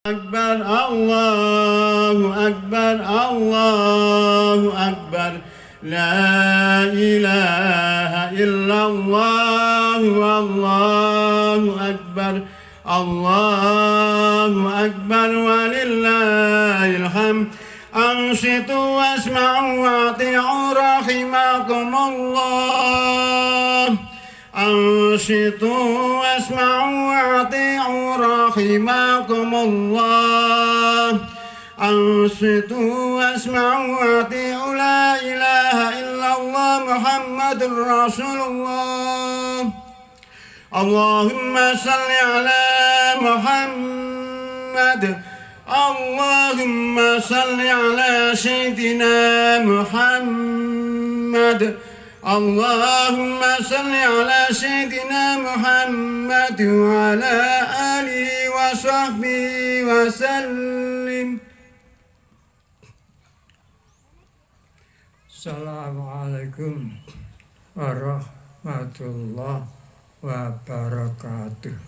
أكبر الله أكبر الله أكبر لا إله إلا الله والله أكبر الله أكبر ولله الحمد أنصتوا واسمعوا واطيعوا رحمكم الله أنصتوا واسمعوا واطيعوا رحمكم الله أنصتوا واسمعوا واطيعوا لا إله إلا الله محمد رسول الله اللهم صل على محمد اللهم صل على سيدنا محمد اللهم صل على سيدنا محمد وعلى آله وصحبه وسلم. Assalamualaikum warahmatullahi wabarakatuh.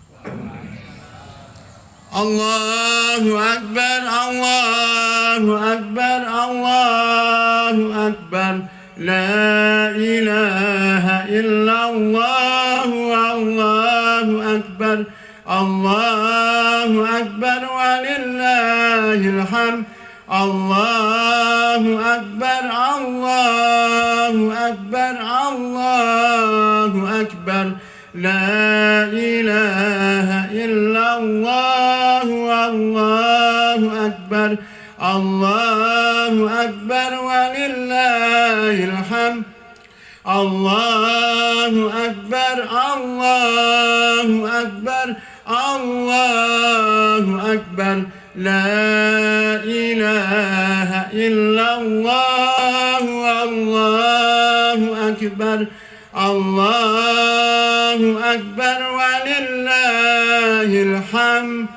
Allahu Akbar, Allahu Akbar, Allahu Akbar. La ilaha illallah, Allahu Akbar. Allahu Akbar walillahil hamd. Allahu Akbar, Allahu Akbar, Allahu Akbar. La ilaha illallah, Allahu Akbar. Allahu Akbar walillahil hamd. Allahu Akbar, Allahu Akbar, Allahu Akbar. La ilaha illallah, Allahu Akbar. Allahu Akbar walillahil hamd.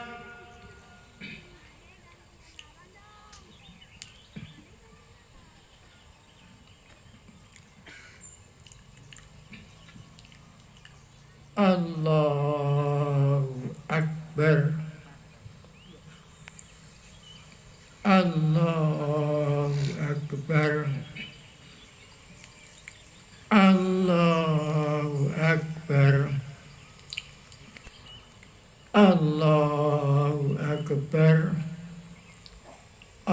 Allahu Akbar. Allahu Akbar. Allahu Akbar. Allahu Akbar.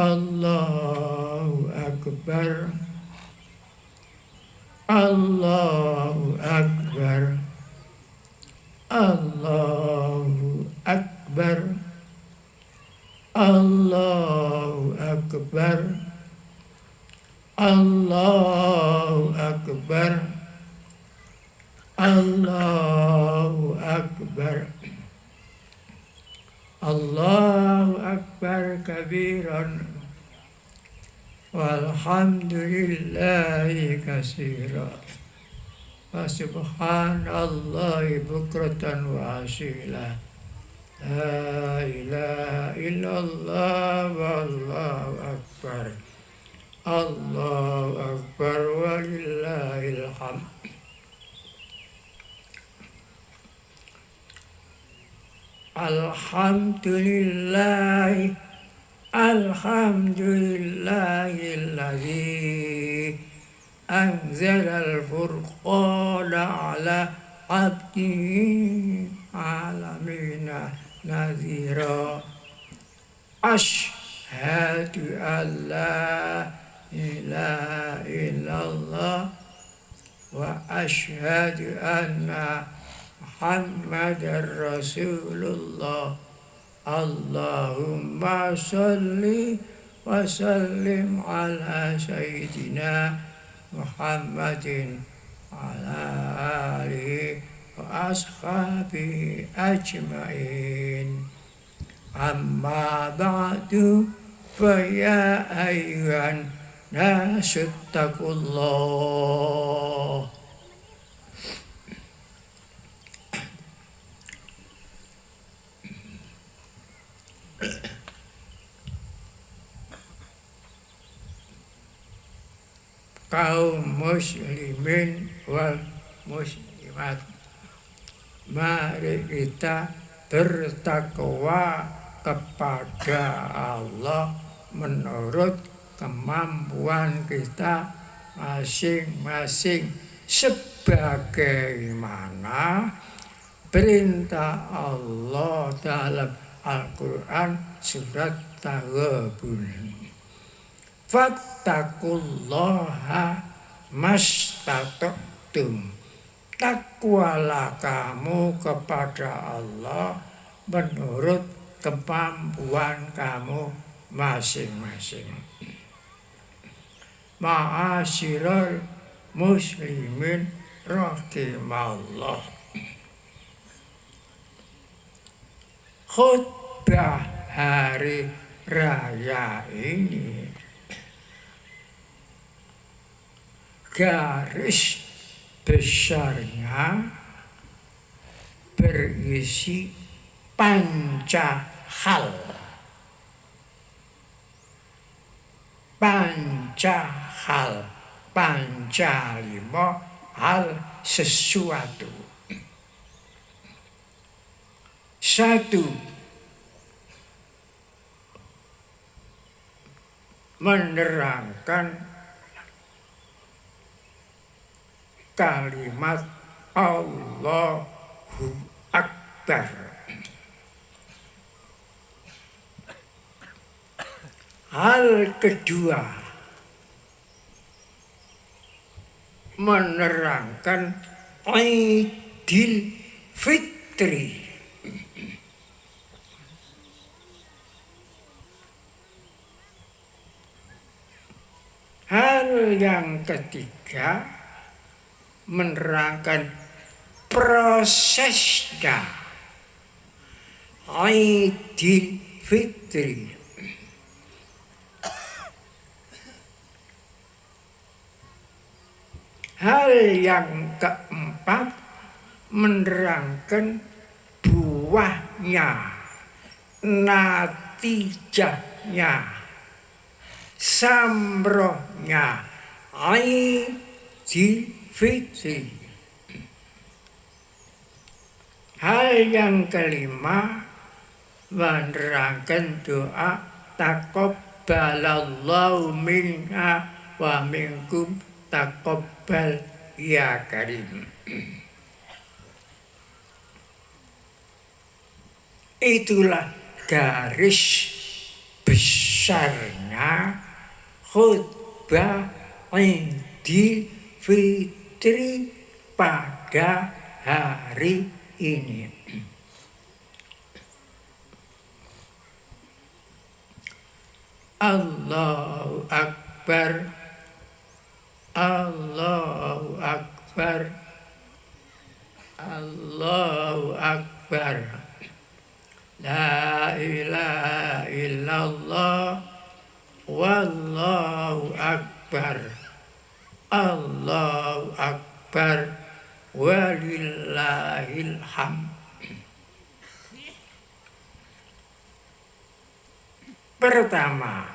Allahu Akbar. Allahu Akbar. Allahu Akbar. Allahu Akbar. Allahu Akbar. Allahu Akbar. Allahu Akbar kabiran walhamdulillahi katsiran wa subhanallahi bukratan wa asila. La ilaha illallah wallahu akbar. Allahu akbar walillahil hamd. Alhamdulillah, alhamdulillahilladzi anzalal furqana ala abdihi alamina nazira. Ashhadu an la ilaha illallah wa ashhadu anna Muhammadar Rasulullah. Allahumma salli wa sallim ala sayyidina Muhammadin ala alihi wa ashabihi ajma'in. Amma ba'du fa ya ayyuhan nasu taqullah. Kaum muslimin wal muslimat, mari kita bertakwa kepada Allah menurut kemampuan kita masing-masing, sebagaimana perintah Allah dalam Al-Quran surat Taghabun. Fattaqullaha mastata'tum. Takwalah kamu kepada Allah menurut kemampuan kamu masing-masing. Ma'asyiral muslimin rahimallah. Khutbah hari raya ini garis besarnya berisi panca hal. Panca lima hal sesuatu. Satu, menerangkan kalimat Allahu Akbar. Hal kedua, menerangkan Idul Fitri. Hal yang ketiga, menerangkan prosesnya Idul Fitri. Hal yang keempat, menerangkan buahnya, natijahnya, samrohnya Idul Fitri. Hal yang kelima, menerangkan doa taqabbalallahu minna wa minkum taqabbal ya karim. Itulah garis besarnya khutbah Idul Fitri pada hari ini. Allahu Akbar, Allahu Akbar, Allahu Akbar. La ilaha illallah, wallahu akbar, Allahu akbar, walillahil hamd. Pertama,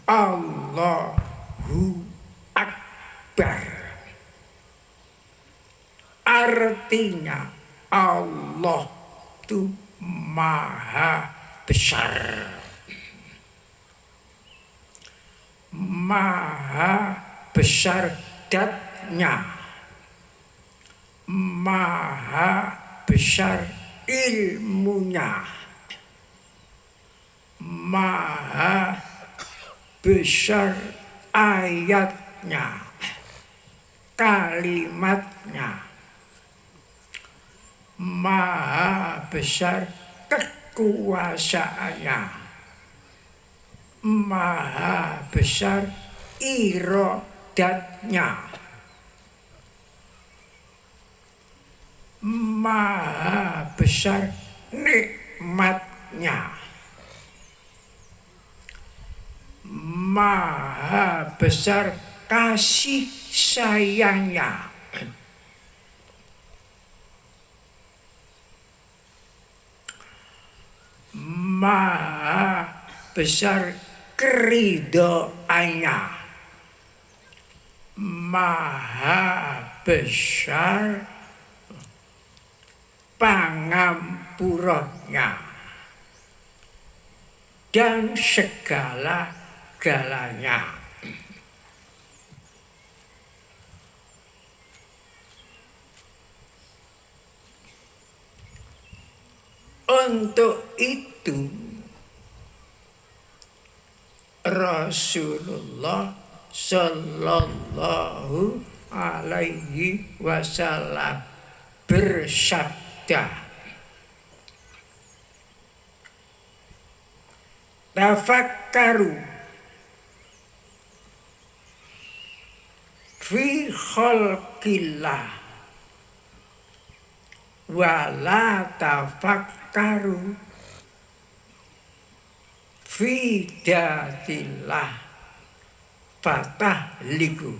Allahu Akbar. Artinya Allah itu maha besar. Maha besar datnya. Maha besar ilmunya. Maha besar ayatnya, kalimatnya. Maha besar kekuasaannya. Maha besar irodatnya. Maha besar nikmatnya. Maha besar kasih sayangnya. Maha besar keridoannya. Maha besar pangampurannya. dan segala-galanya. Untuk itu Rasulullah Sallallahu Alaihi Wasallam bersabda, tafakkaru fi khalqillah wala tafakkaru fi datillah fatahliku.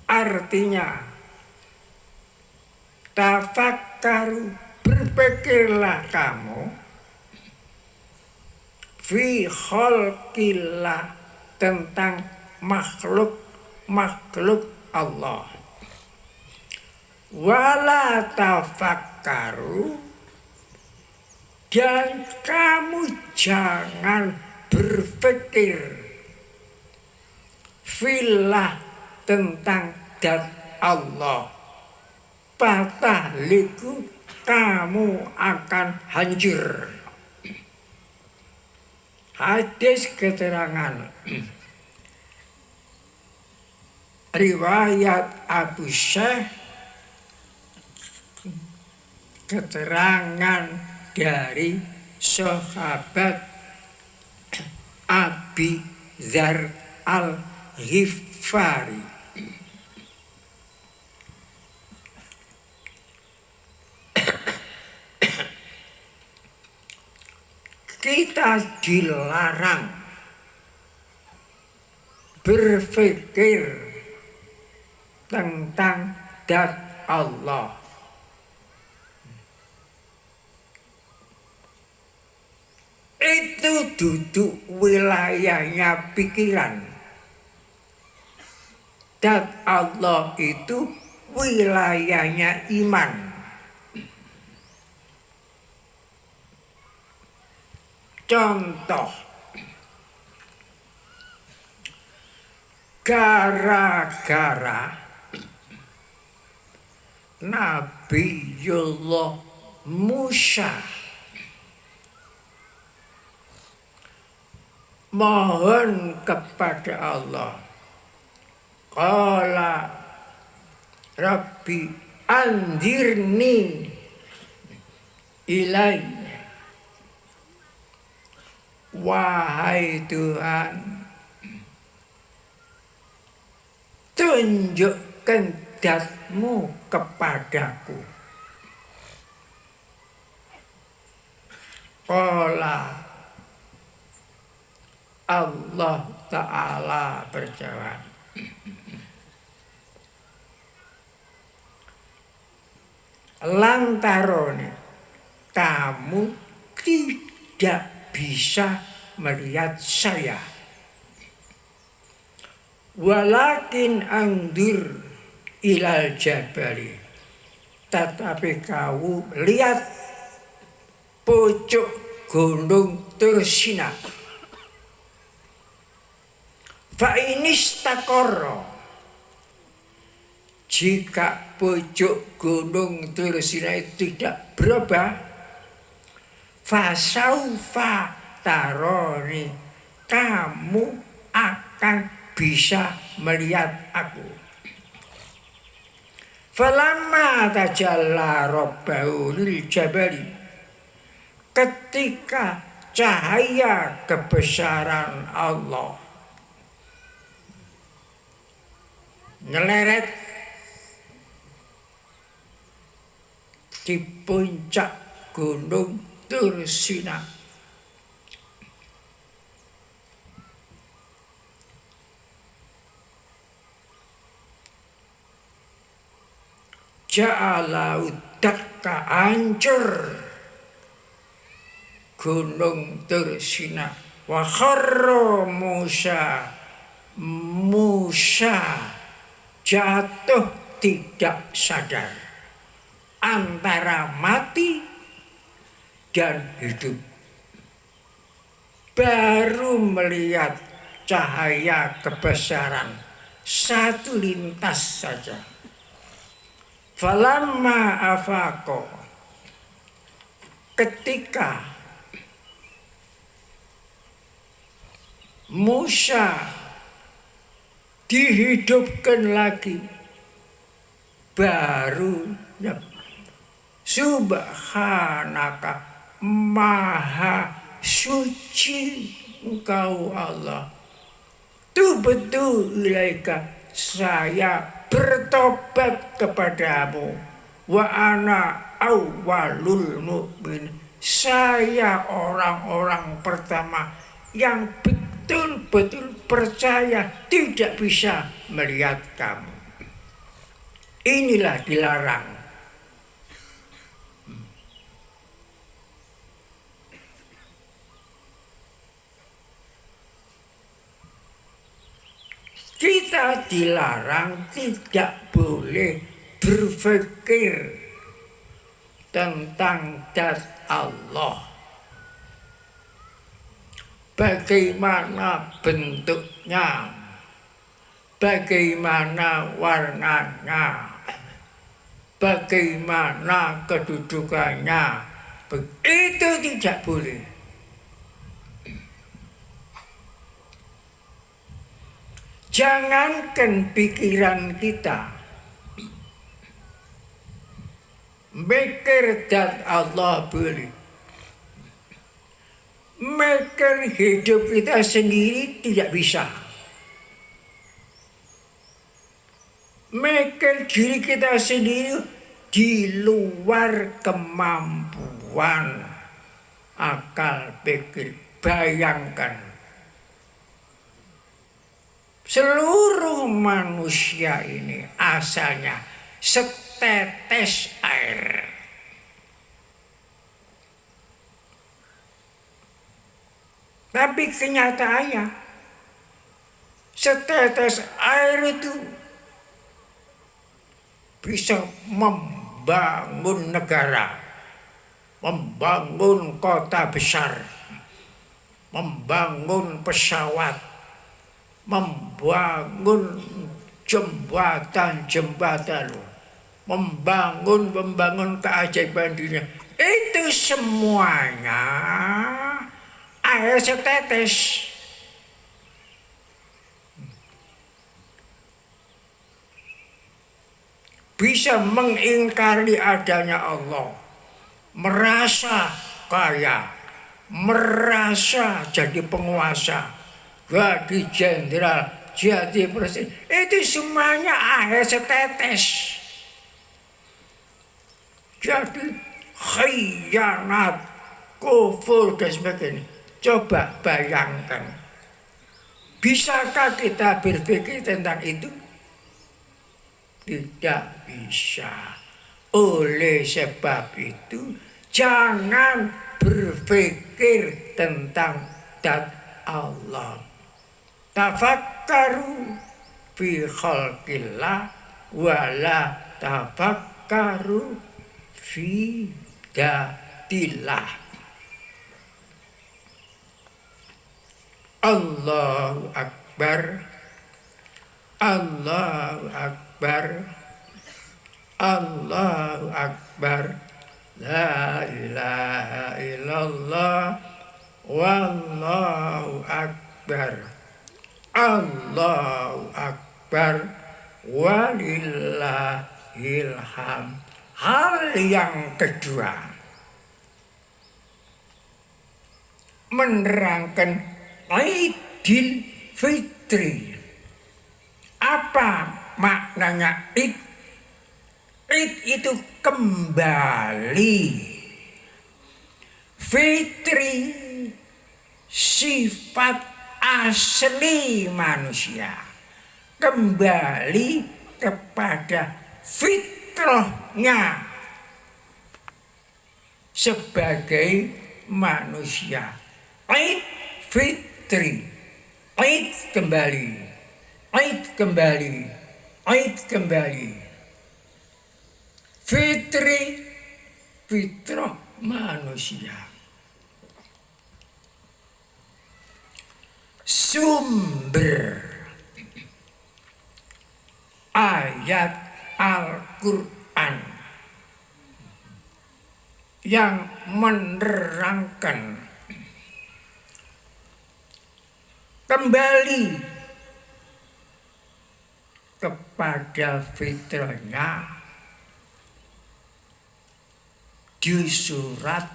Artinya, tafakkaru, berpikirlah kamu, fi khalqillah, tentang makhluk Allah. Wala tafakkaru, dan kamu jangan berpikir fillah, tentang zat Allah. Fatahliku, kamu akan hancur. Hadis keterangan riwayat Abu Syekh, keterangan dari sahabat Abi Dzar Al-Ghifari. Kita dilarang berpikir tentang zat Allah. Itu duduk wilayahnya pikiran. Zat Allah itu wilayahnya iman. Contoh, gara-gara Nabiullah Musa mohon kepada Allah, qala Rabbi anzirni ilai, wahai Tuhan, tunjukkan zat-Mu kepadaku. Qala Allah Ta'ala berjawab, lantaran kamu tidak bisa melihat saya, walakin andur ilal jabali, tetapi kamu lihat pucuk gunung Tursina. Fa inistaqarra, jika pucuk gunung Tursina itu tidak berubah, fasaufa taroni, kamu akan bisa melihat aku. Falamma tajalla rabbahu lil jabali, ketika cahaya kebesaran Allah ngeleret di puncak gunung Tursina, ja'ala udakka, hancur gunung Tursina. Wa kharra Musa, Musa jatuh tidak sadar antara mati dan hidup. Baru melihat cahaya kebesaran satu lintas saja. Falamma afaqo, ketika Musa dihidupkan lagi, baru subhanaka, maha suci engkau Allah, tubtu ilaika, saya bertobat kepadamu, wa ana awwalul mu'min, saya orang-orang pertama yang betul-betul percaya tidak bisa melihat kamu. Inilah dilarang. Kita dilarang tidak boleh berpikir tentang zat Allah. Bagaimana bentuknya, bagaimana warnanya, bagaimana kedudukannya, itu tidak boleh. Jangankan pikiran kita mikir zat Allah boleh, mikir hidup kita sendiri tidak bisa. Mikir diri kita sendiri di luar kemampuan akal pikir. Bayangkan, seluruh manusia ini asalnya setetes air. Tapi kenyataannya setetes air itu bisa membangun negara, membangun kota besar, membangun pesawat, membangun jembatan-jembatan, membangun keajaiban dunia. Itu semuanya air setetes. Bisa mengingkari adanya Allah, merasa kaya, merasa jadi penguasa, jadi jenderal, jadi presiden. Itu semuanya air setetes. Jadi khianat, kufur dan sebagainya. Coba bayangkan, bisakah kita berpikir tentang itu? Tidak bisa. Oleh sebab itu, jangan berpikir tentang zat Allah. Tafakkaru fi khalqillah wala tafakkaru fi datillah. Allahu Akbar, Allahu Akbar, Allahu Akbar, la ilaha illallah, wallahu akbar, Allahu Akbar, walillahil hamd. Hal yang kedua, menerangkan Idul Fitri. Apa maknanya Id? Id itu kembali. Fitri sifat asli manusia, kembali kepada fitrahnya sebagai manusia. Id fitri, Id kembali, Id kembali, Id kembali. Fitri, fitrah manusia. Sumber ayat Al-Quran yang menerangkan kembali kepada fitrahnya di surat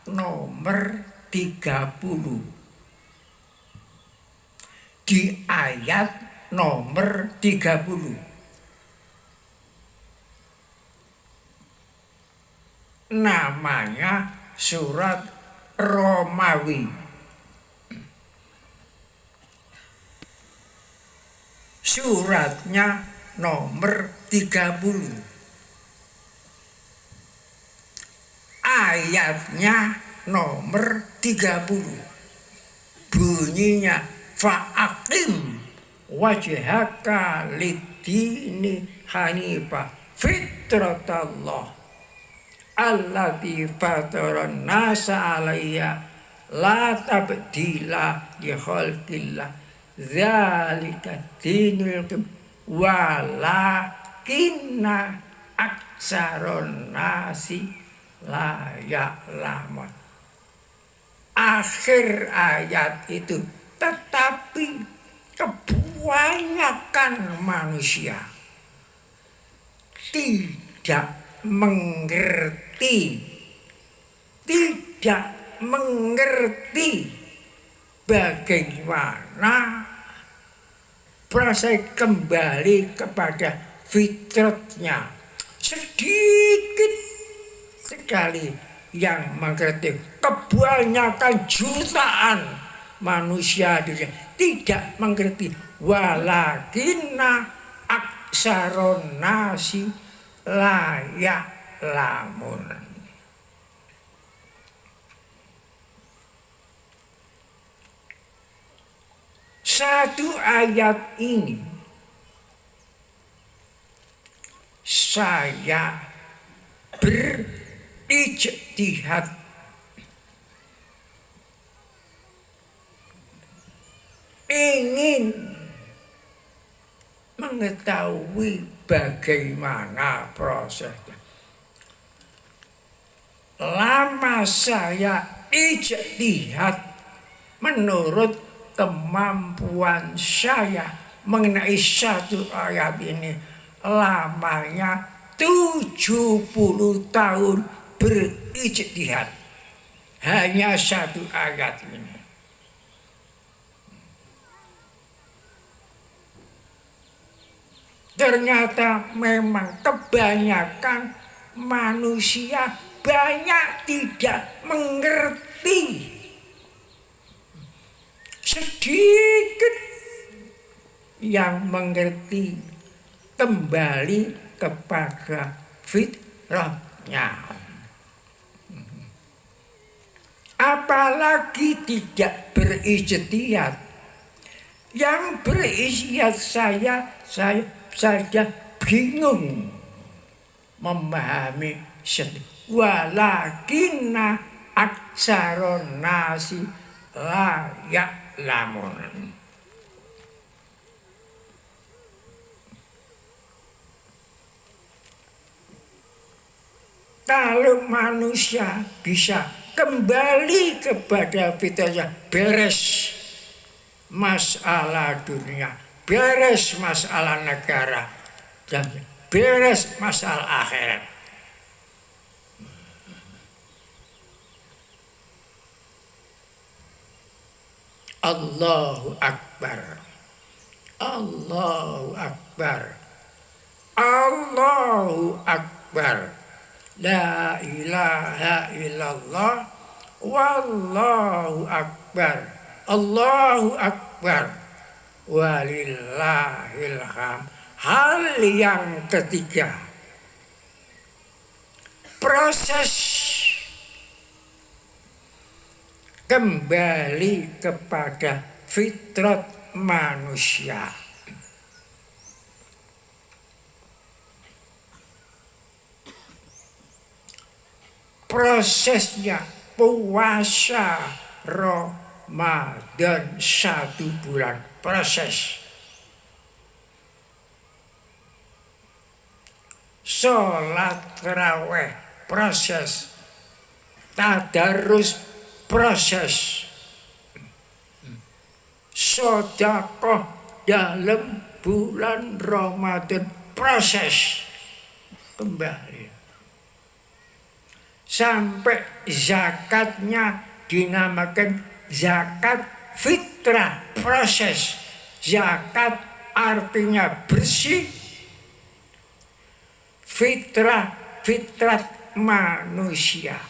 nomor 30 di ayat nomor 30. Namanya surat Romawi. Suratnya nomor 30. Ayatnya nomor 30. Bunyinya fa'aqim wajhaka lid-dini hanifah fitratallah allati fataran nasa alaiya la tabdila li khalqillah dzalika dinul qiyam walakinna aksaron nasi la ya'lamun. Akhir ayat itu, tetapi kebanyakan manusia tidak mengerti bagaimana proses kembali kepada fitrahnya. Sedikit sekali yang mengerti. Kebanyakan jutaan manusia tidak mengerti. Walakinna aksaron nasi la ya'lamun. Satu ayat ini saya berijtihad ingin mengetahui bagaimana prosesnya. Lama saya ijtihad menurut kemampuan saya mengenai satu ayat ini. Lamanya 70 tahun berijtihad hanya satu ayat ini. Ternyata memang kebanyakan manusia banyak tidak mengerti. Sedikit yang mengerti kembali kepada fitrahnya. Apalagi tidak berijtihad. Yang berijtihad saya saja bingung memahami walakinna aksaron nasi la ya'lamun. Kalau manusia bisa kembali kepada fitrahnya, beres masalah dunia, beres masalah negara, dan beres masalah akhirat. Allahu Akbar, Allahu Akbar, Allahu Akbar, la ilaha illallah, wallahu akbar, Allahu Akbar, walillahil hamd. Hal yang ketiga, proses kembali kepada fitrah manusia. prosesnya puasa Ramadan 1 bulan proses. Sholat tarawih proses, tadarus proses, sedekah dalam bulan Ramadan proses kembali. Sampai zakatnya dinamakan zakat fitrah proses. Zakat artinya bersih, fitrat manusia.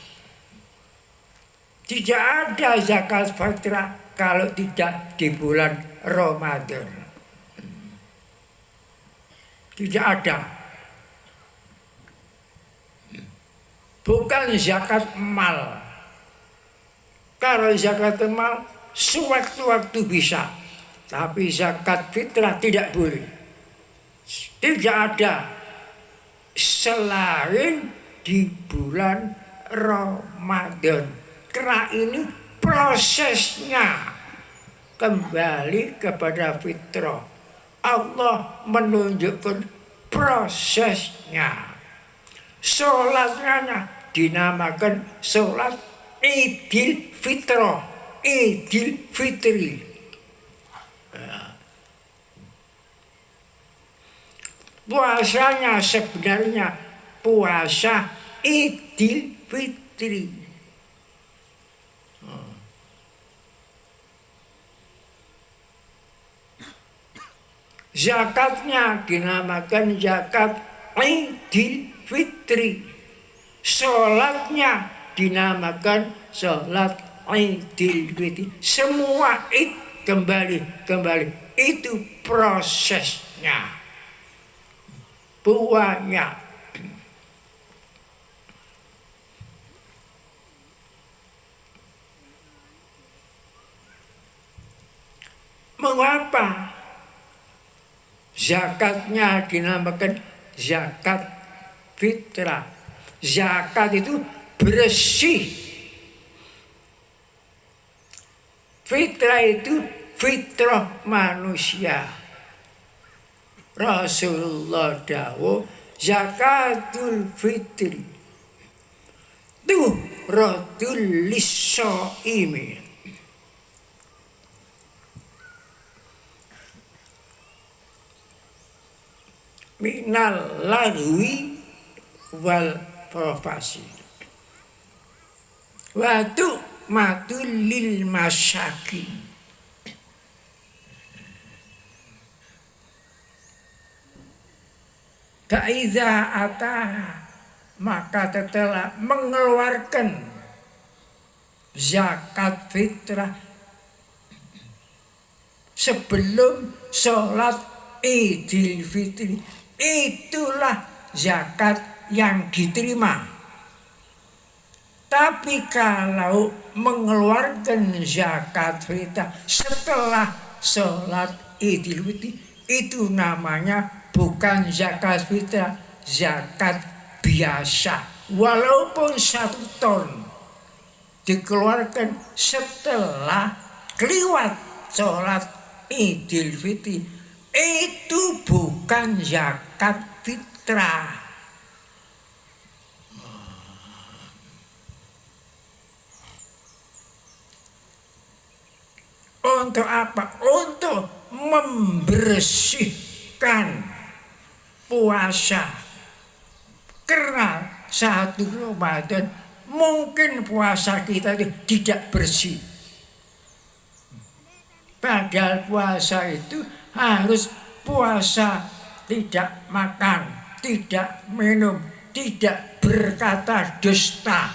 Tidak ada zakat fitrah kalau tidak di bulan Ramadan. Tidak ada. Bukan zakat mal. Kalau zakat mal sewaktu-waktu bisa. Tapi zakat fitrah tidak boleh. Tidak ada. Selain di bulan Ramadan. Karena ini prosesnya kembali kepada fitrah. Allah menunjukkan prosesnya. Sholatnya dinamakan sholat Idul Fitrah, Idul Fitri. Puasanya sebenarnya puasa Idul Fitri. Zakatnya dinamakan zakat Idul Fitri. Sholatnya dinamakan sholat Idul Fitri. Semua kembali. Itu prosesnya. Buahnya. Mengapa zakatnya dinamakan zakat fitrah? Zakat itu bersih. Fitrah itu fitrah manusia. Rasulullah dawuh zakatul fitri tuhratul lis-shaimi. Minal larwi wal profasi. Watu matul lil masyakin. Kaiza atah, maka setelah mengeluarkan zakat fitrah sebelum sholat Idul Fitri, itulah zakat yang diterima. Tapi kalau mengeluarkan zakat fitrah setelah sholat Idul Fitri, itu namanya bukan zakat fitrah, zakat biasa. Walaupun 1 ton dikeluarkan setelah kelewat sholat Idul Fitri, itu bukan zakat fitrah. Untuk apa? Untuk membersihkan puasa. Karena 1 Ramadan mungkin puasa kita itu tidak bersih. Padahal puasa itu harus puasa tidak makan, tidak minum, tidak berkata dusta,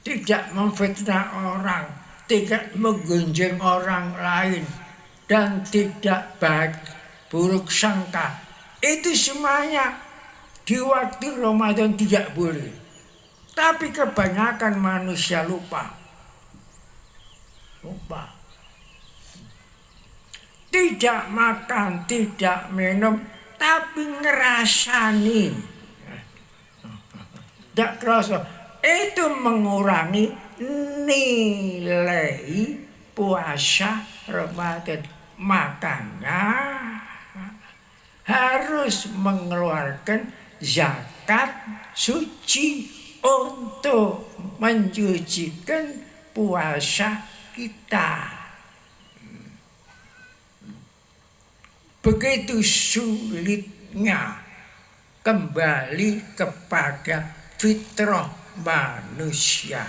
tidak memfitnah orang, tidak menggunjing orang lain, dan tidak baik buruk sangka. Itu semuanya di waktu Ramadan tidak boleh. Tapi kebanyakan manusia lupa. Tidak makan, tidak minum, tapi ngerasani. Tidak kerasa. itu mengurangi nilai puasa Ramadan. Makanya harus mengeluarkan zakat suci untuk mensucikan puasa kita. Begitu sulitnya kembali kepada fitrah manusia.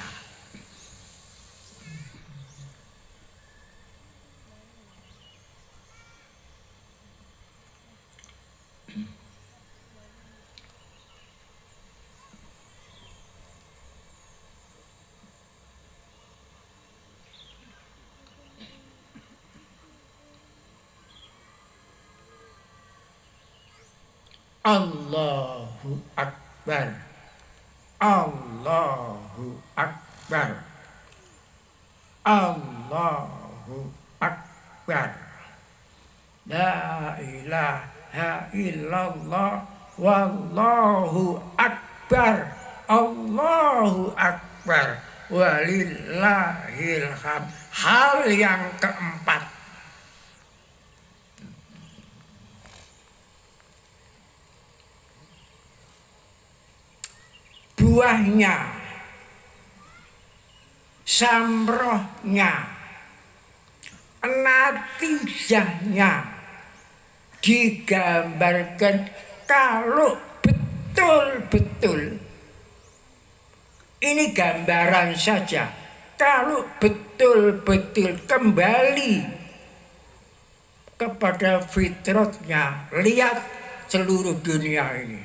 Allahu Akbar. Allahu Akbar. Allahu Akbar. La ilaha illallah wallahu akbar. Allahu Akbar. Walillahil hamd. Hal yang keempat, buahnya, samrohnya, natijahnya digambarkan kalau betul-betul, ini gambaran saja, kalau betul-betul kembali kepada fitrahnya. Lihat seluruh dunia ini,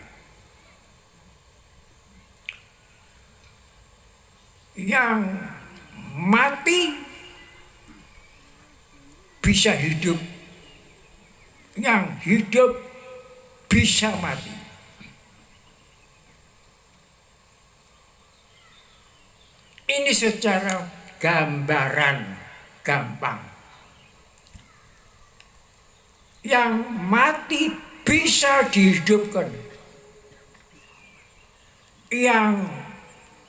yang mati bisa hidup, yang hidup bisa mati. Ini secara gambaran gampang. Yang mati bisa dihidupkan, yang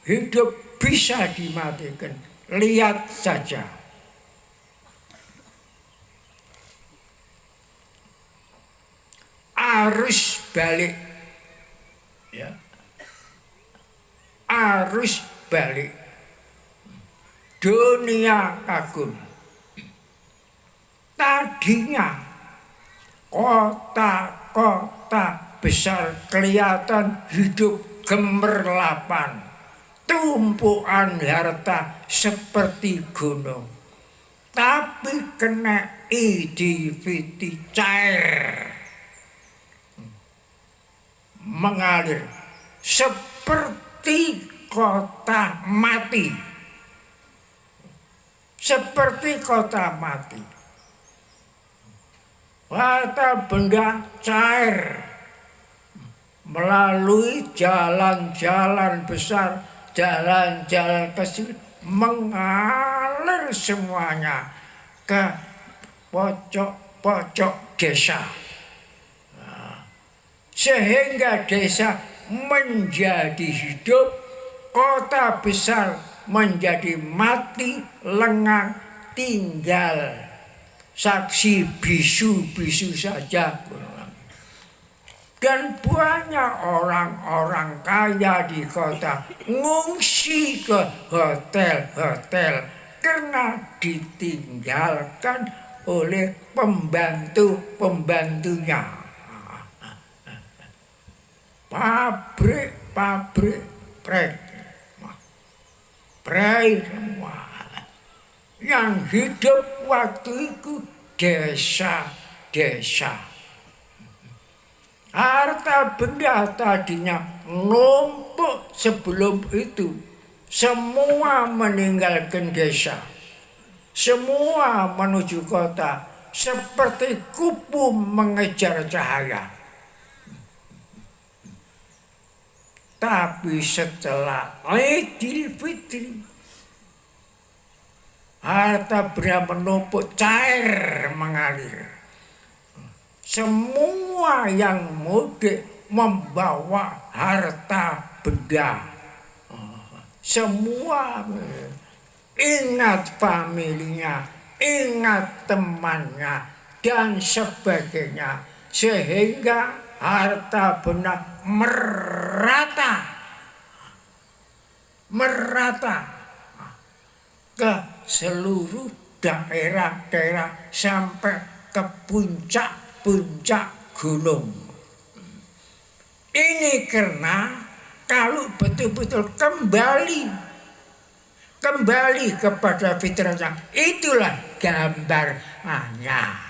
hidup bisa dimatikan. Lihat saja. Arus balik, ya. Arus balik dunia kagum. Tadinya kota-kota besar kelihatan hidup gemerlapan, tumpuan harta seperti gunung, tapi kena idifiti cair, mengalir seperti kota mati. Seperti kota mati. Harta benda cair melalui jalan-jalan besar, jalan-jalan kecil, mengalir semuanya ke pojok-pojok desa. Sehingga desa menjadi hidup, kota besar menjadi mati, lengang, tinggal saksi bisu-bisu saja. Dan banyak orang-orang kaya di kota ngungsi ke hotel-hotel karena ditinggalkan oleh pembantu-pembantunya. Pabrik-pabrik prei semua. Yang hidup waktu itu desa-desa. Harta benda tadinya numpuk sebelum itu. Semua meninggalkan desa. Semua menuju kota. Seperti kupu mengejar cahaya. Tapi setelah Idul Fitri, harta benda menumpuk, cair mengalir. Semua yang mudik membawa harta benda. semua ingat familinya, ingat temannya, dan sebagainya. Sehingga harta benda merata ke seluruh daerah-daerah sampai ke puncak-puncak gunung. Ini karena kalau betul-betul kembali kepada fitrahnya, itulah gambarannya.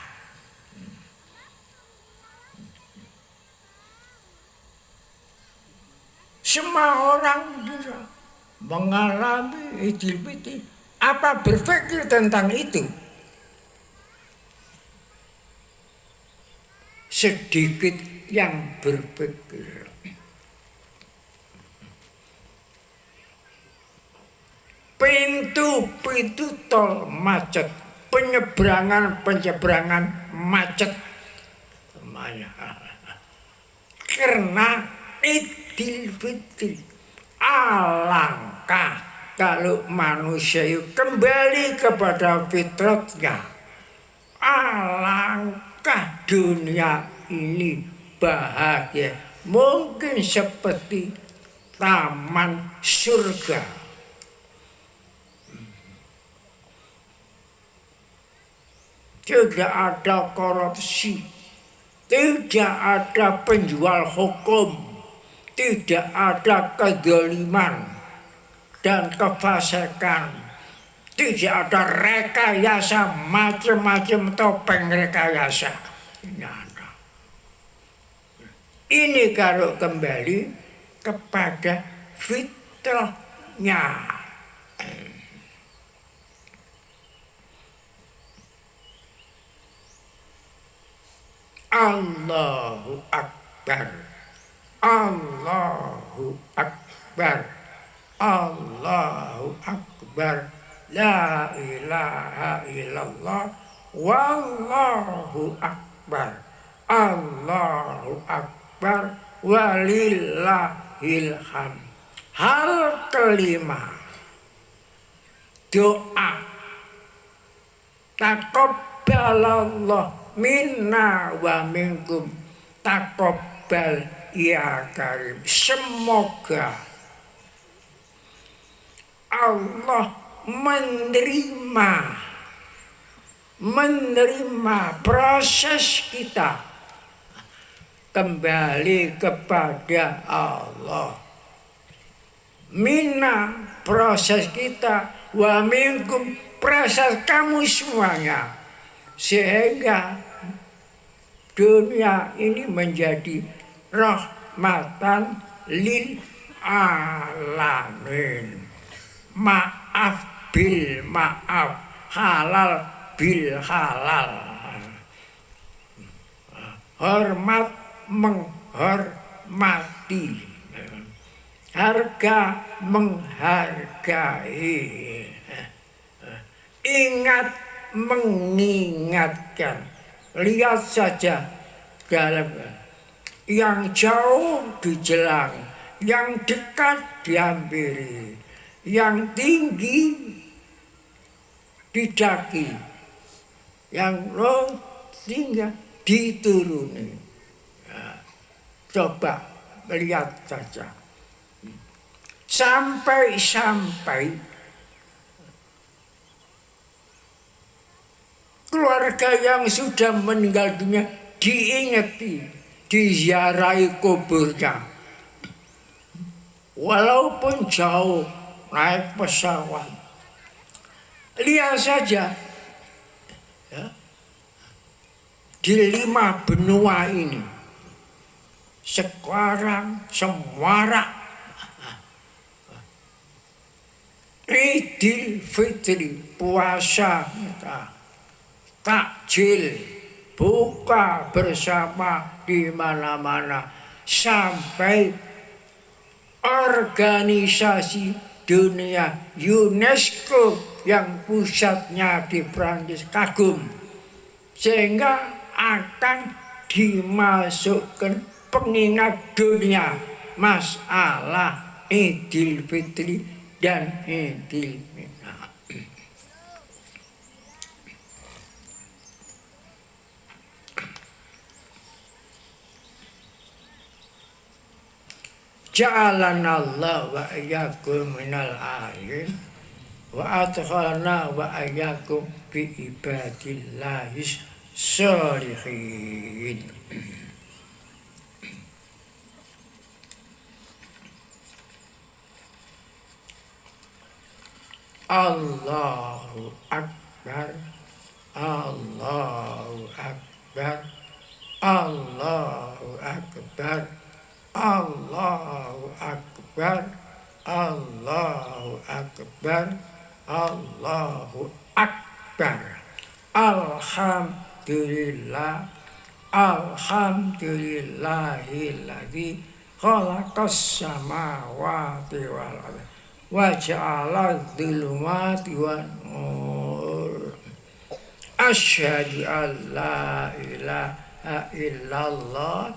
Semua orang bisa mengalami Idul Fitri. Apa berpikir tentang itu? Sedikit yang berpikir. Pintu-pintu tol macet, penyeberangan macet semuanya. Karena Idul Fitri. Alangkah kalau manusia kembali kepada fitrahnya. Alangkah dunia ini bahagia. Mungkin seperti taman surga. Tidak ada korupsi, tidak ada penjual hukum, tidak ada kezaliman dan kefasikan, tidak ada rekayasa macam-macam topeng rekayasa. Ini kalau kembali kepada fitrahnya. Allahu Akbar, Allahu Akbar, Allahu Akbar, la ilaha illallah, wallahu akbar, Allahu Akbar, walillahil hamd. Hal kelima, doa. Taqabbalallah minna wa minkum, taqabbal ya karim. Semoga Allah menerima proses kita kembali kepada Allah. Minna proses kita, wa minkum proses kamu semuanya, sehingga dunia ini menjadi rahmatan lil alamin. Maaf bil maaf, halal bil halal. Hormat menghormati, harga menghargai, ingat mengingatkan. Lihat saja dalam yang jauh dijelang, yang dekat dihampiri, yang tinggi didaki, yang low tinggal dituruni. Coba lihat saja. Sampai keluarga yang sudah meninggal dunia diingati, diziarahi kuburnya. Walaupun jauh naik pesawat. Lihat saja ya, di 5 benua ini sekarang semarak Idul Fitri, puasa kita, takjil, buka bersama di mana-mana, sampai organisasi dunia UNESCO yang pusatnya di Prancis kagum, sehingga akan dimasukkan pengingat dunia masalah Idul Fitri dan Injil. Ja'alana Allah wa iyyakum minal ayin wa adkhalna wa iyyakum fi ibadillahis sholihin. Allahu Akbar, Allahu Akbar, Allahu Akbar, Allahu Akbar, Allahu Akbar, Allahu Akbar. Alhamdulillah, Alhamdulillahilladzi khalaqas samawati wal ardi wa ja'ala dzulumati wan nur. Asyhadu an la ilaha illallah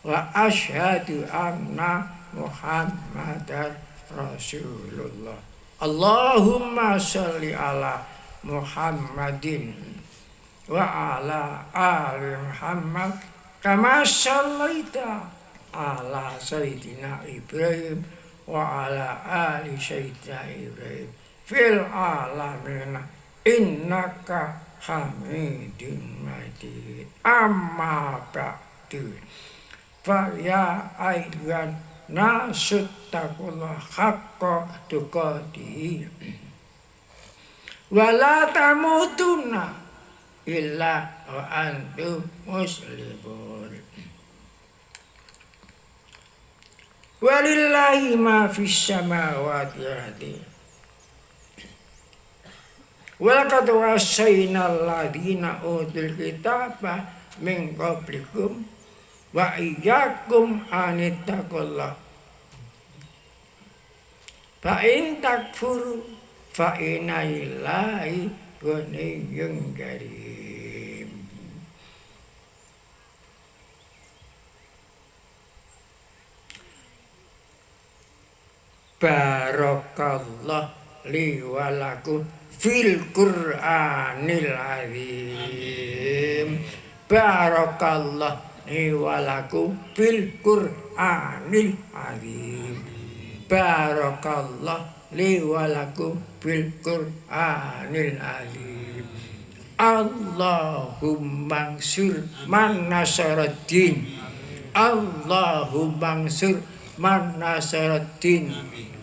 wa asyhadu anna Muhammadar Rasulullah. Allahumma sholli ala Muhammadin wa ala ali Muhammad kama shallaita ala Sayyidina Ibrahim wa ala ali Sayyidina Ibrahim fil alamin innaka hamidun majid. Amma ba'du. Fa ya ayyuhan nasu taqullaha haqqa tuqatih wa la tamutunna illa wa antum muslimun. Walillahi ma fis samawati wal ardi. Wa laqad wassayna alladziina utul kitaba min qablikum wa iyyakum anittaqullah. Fa in takfuru fa inna lillahi ghaniyyun karim. Barakallah li wa lakum fil Qur'anil azim. Barakallah li wa lakum fil Qur'anil azim. Barakallah li wa lakum fil Qur'anil azim. Allahumma ansur man nasaraddin. Allahumma ansur man nasaraddin.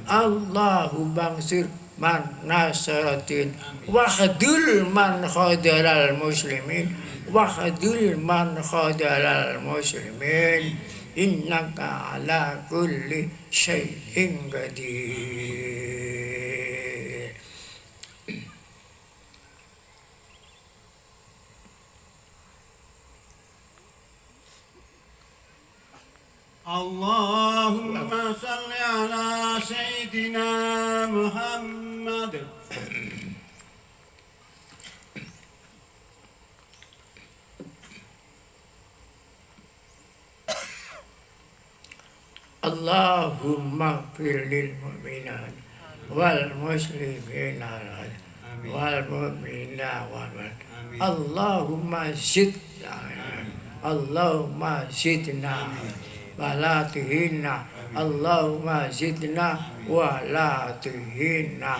Allahumma ansur man nasaraddin. Wahdul man khadalal muslimin. Wahdul man khadalal muslimin. Innaka ala kulli syai'in qadir. Allahumma salli ala Sayyidina Muhammad. Allahumma fir lil mu'minat wal muslimin wal mu'minat wal Allahumma zidna Allahumma zidna wa la tuhinna. Allahumma zidna wa la tuhinna.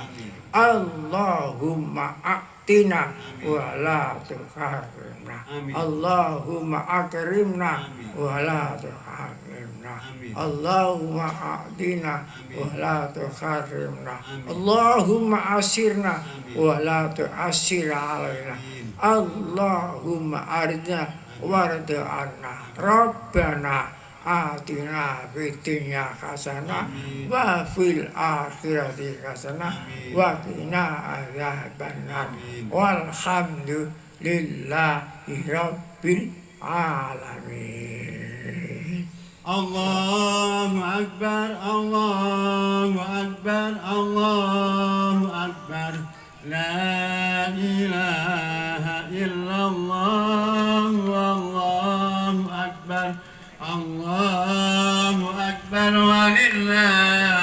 Allahumma a'tina wa la tuharrimna. Allahumma akrimna wa la tuharrimna. Allahumma a'tina wa la tuharrimna. Allahumma asirna wa la tu'assir alaina. Allahumma aridna warda anna. Rabbana atina fid dunya hasanah wa fil akhirati hasanah wa qina adzabannar. Walhamdulillahi rabbil alamin. Allahu Akbar, Allahu Akbar, Allahu Akbar. La ilaha illallah, Allahu Akbar, Allahu Akbar, walillahi